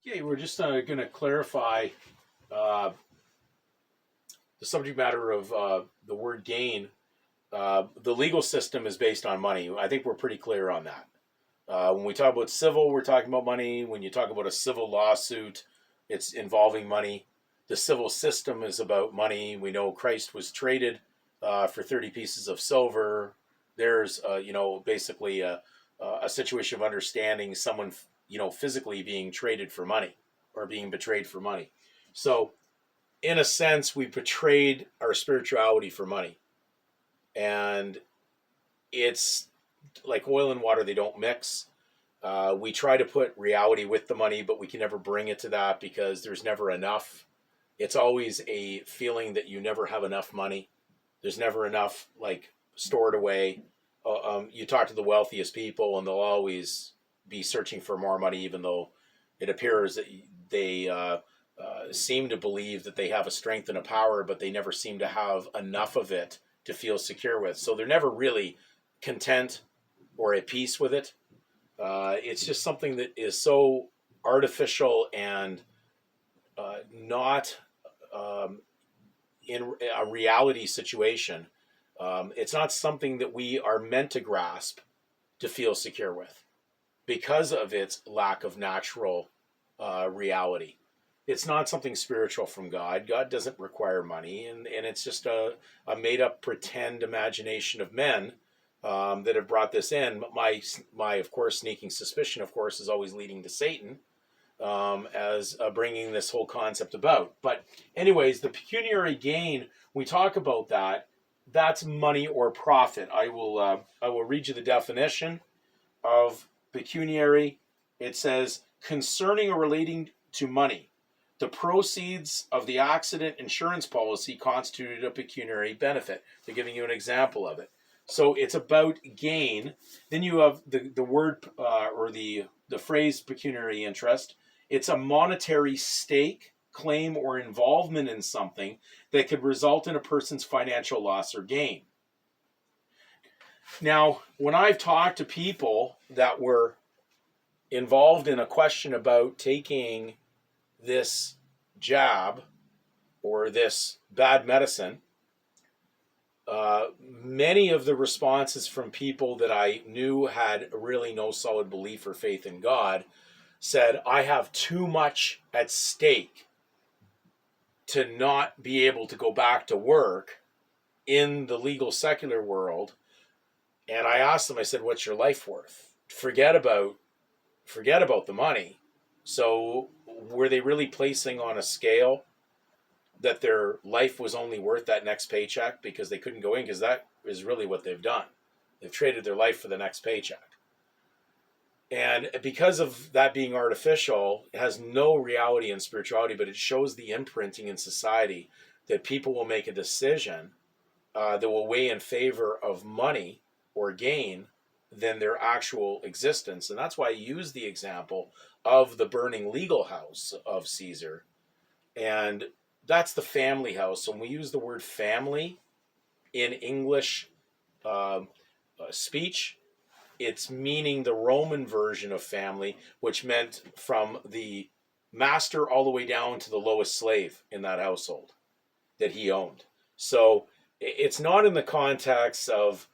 Okay, we're just going to clarify uh, the subject matter of the word gain. The legal system is based on money. I think we're pretty clear on that. When we talk about civil, we're talking about money. When you talk about a civil lawsuit, it's involving money. The civil system is about money. We know Christ was traded for 30 pieces of silver. There's, basically a situation of understanding someone, physically being traded for money or being betrayed for money. So, in a sense, we betrayed our spirituality for money. And it's like oil and water, they don't mix. We try to put reality with the money, but we can never bring it to that because there's never enough. It's always a feeling that you never have enough money. There's never enough, like, stored away. You talk to the wealthiest people, and they'll always be searching for more money, even though it appears that they seem to believe that they have a strength and a power, but they never seem to have enough of it to feel secure with. So they're never really content or at peace with it. It's just something that is so artificial and not in a reality situation. It's not something that we are meant to grasp to feel secure with because of its lack of natural reality. It's not something spiritual from God. God doesn't require money, and it's just a made up pretend imagination of men that have brought this in. My of course sneaking suspicion, of course, is always leading to Satan as bringing this whole concept about. But anyways, the pecuniary gain, we talk about that. That's money or profit. I will read you the definition of pecuniary. It says concerning or relating to money. The proceeds of the accident insurance policy constituted a pecuniary benefit. They're giving you an example of it. So it's about gain. Then you have the word or the phrase pecuniary interest. It's a monetary stake, claim, or involvement in something that could result in a person's financial loss or gain. Now, when I've talked to people that were involved in a question about taking this jab or this bad medicine, many of the responses from people that I knew had really no solid belief or faith in God said, I have too much at stake to not be able to go back to work in the legal secular world. And I asked them, I said, what's your life worth? Forget about the money. So were they really placing on a scale that their life was only worth that next paycheck because they couldn't go in? Because that is really what they've done. They've traded their life for the next paycheck. And because of that being artificial, it has no reality and spirituality, but it shows the imprinting in society that people will make a decision that will weigh in favor of money or gain than their actual existence. And that's why I use the example of the burning legal house of Caesar. And that's the family house. When we use the word family in English speech, it's meaning the Roman version of family, which meant from the master all the way down to the lowest slave in that household that he owned. So it's not in the context of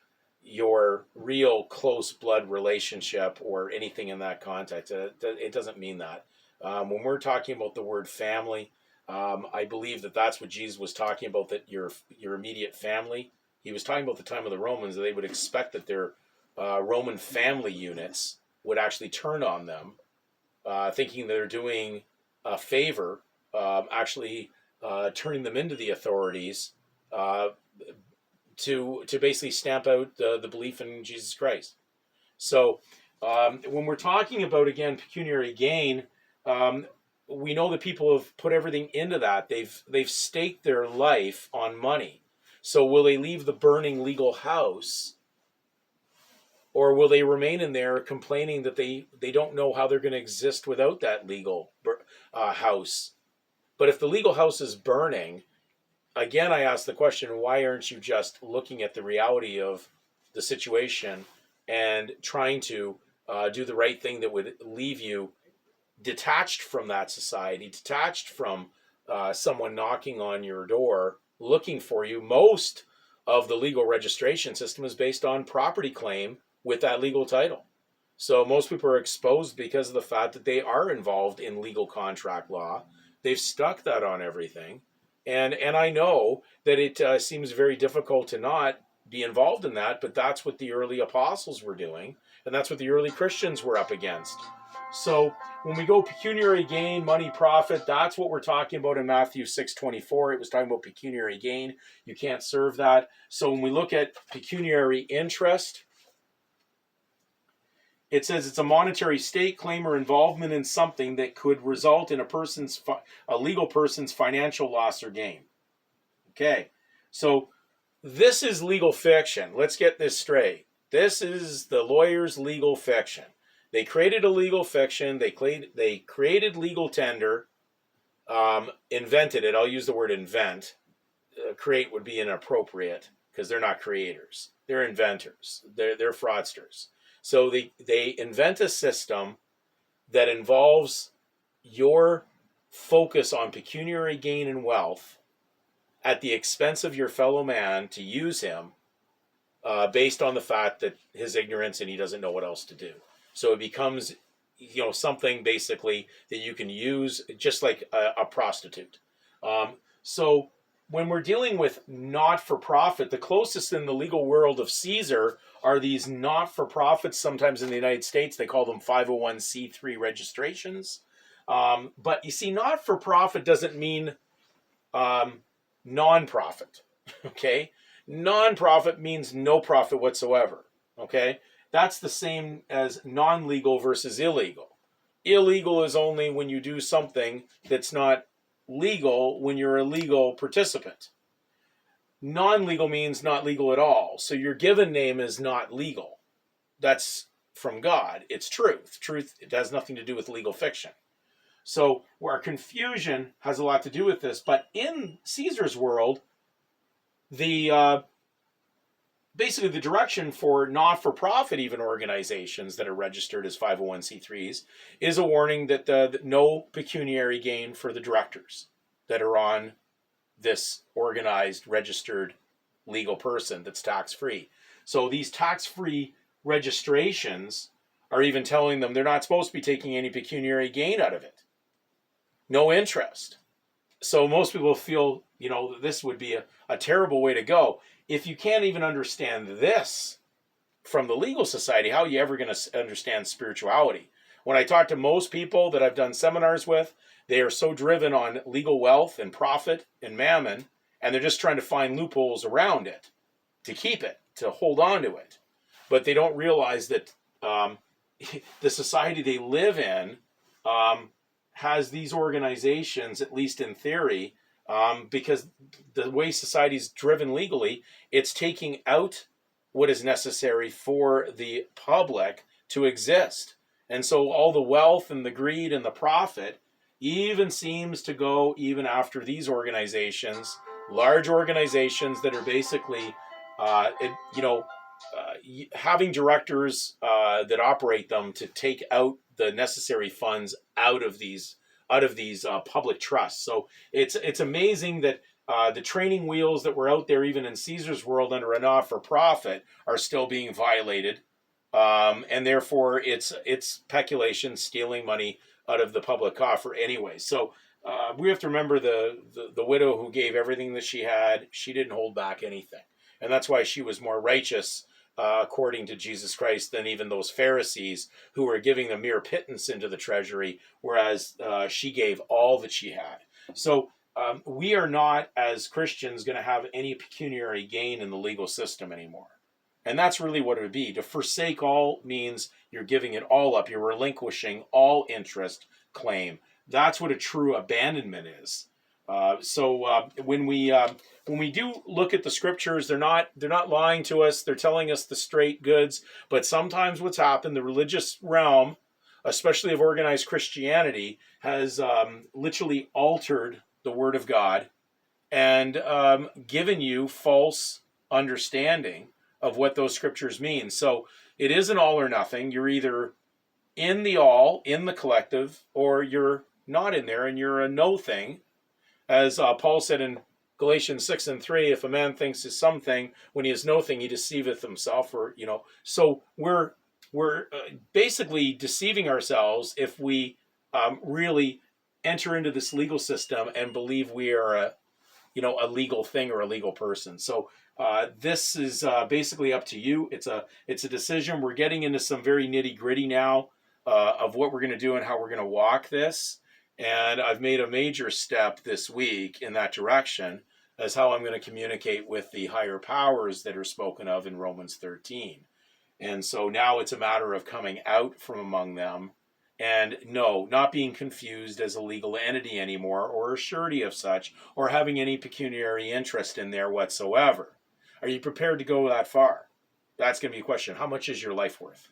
your real close blood relationship or anything in that context. It doesn't mean that. When we're talking about the word family, I believe that that's what Jesus was talking about, that your immediate family. He was talking about the time of the Romans, that they would expect that their Roman family units would actually turn on them, thinking they're doing a favor, actually turning them into the authorities to basically stamp out the belief in Jesus Christ. So when we're talking about, again, pecuniary gain, we know that people have put everything into that. They've staked their life on money. So will they leave the burning legal house, or will they remain in there complaining that they don't know how they're going to exist without that legal house? But if the legal house is burning, again, I ask the question, why aren't you just looking at the reality of the situation and trying to do the right thing that would leave you detached from that society, detached from someone knocking on your door looking for you. Most of the legal registration system is based on property claim with that legal title. So most people are exposed because of the fact that they are involved in legal contract law. They've stuck that on everything. And I know that it seems very difficult to not be involved in that, but that's what the early apostles were doing, and that's what the early Christians were up against. So when we go pecuniary gain, money, profit, that's what we're talking about in Matthew 6:24. It was talking about pecuniary gain. You can't serve that. So when we look at pecuniary interest, it says it's a monetary stake, claim, or involvement in something that could result in a legal person's financial loss or gain. Okay, so this is legal fiction. Let's get this straight. This is the lawyer's legal fiction. They created a legal fiction. They created legal tender, invented it. I'll use the word invent. Create would be inappropriate because they're not creators. They're inventors. They're fraudsters. So they invent a system that involves your focus on pecuniary gain and wealth at the expense of your fellow man to use him based on the fact that his ignorance and he doesn't know what else to do. So it becomes, something basically that you can use just like a prostitute. So when we're dealing with not-for-profit, the closest in the legal world of Caesar are these not-for-profits. Sometimes in the United States, they call them 501c3 registrations. But you see, not-for-profit doesn't mean non-profit, okay? Non-profit means no profit whatsoever, okay? That's the same as non-legal versus illegal. Illegal is only when you do something that's not legal when you're a legal participant. Non-legal means not legal at all. So your given name is not legal. That's from God. It's truth. Truth, it has nothing to do with legal fiction. So our confusion has a lot to do with this. But in Caesar's world, basically the direction for not-for-profit even organizations that are registered as 501c3s is a warning that no pecuniary gain for the directors that are on this organized, registered legal person that's tax-free. So these tax-free registrations are even telling them they're not supposed to be taking any pecuniary gain out of it. No interest. So most people feel, this would be a terrible way to go. If you can't even understand this from the legal society, how are you ever going to understand spirituality? When I talk to most people that I've done seminars with, they are so driven on legal wealth and profit and mammon, and they're just trying to find loopholes around it to keep it, to hold on to it. But they don't realize that the society they live in has these organizations, at least in theory, because the way society is driven legally, it's taking out what is necessary for the public to exist. And so all the wealth and the greed and the profit even seems to go even after these organizations, large organizations that are basically, having directors that operate them to take out the necessary funds out of these public trusts. So it's amazing that the training wheels that were out there, even in Caesar's world under a not-for-profit, are still being violated, and therefore it's peculation, stealing money out of the public coffer anyway. So we have to remember the widow who gave everything that she had. She didn't hold back anything, and that's why she was more righteous according to Jesus Christ than even those Pharisees who were giving the mere pittance into the treasury, whereas she gave all that she had. So we are not, as Christians, going to have any pecuniary gain in the legal system anymore. And that's really what it would be. To forsake all means you're giving it all up. You're relinquishing all interest claim. That's what a true abandonment is. So when we do look at the scriptures, they're not lying to us. They're telling us the straight goods. But sometimes what's happened, the religious realm, especially of organized Christianity, has literally altered the Word of God and given you false understanding of what those scriptures mean. So it is an all or nothing. You're either in the all, in the collective, or you're not in there and you're a no thing. As Paul said in Galatians 6 and 3, if a man thinks is something when he is no thing, he deceiveth himself. Or, so we're basically deceiving ourselves if we really enter into this legal system and believe we are a legal thing or a legal person. So this is basically up to you. It's a decision. We're getting into some very nitty gritty now of what we're going to do and how we're going to walk this. And I've made a major step this week in that direction as how I'm going to communicate with the higher powers that are spoken of in Romans 13. And so now it's a matter of coming out from among them and no, not being confused as a legal entity anymore or a surety of such or having any pecuniary interest in there whatsoever. Are you prepared to go that far? That's going to be a question. How much is your life worth?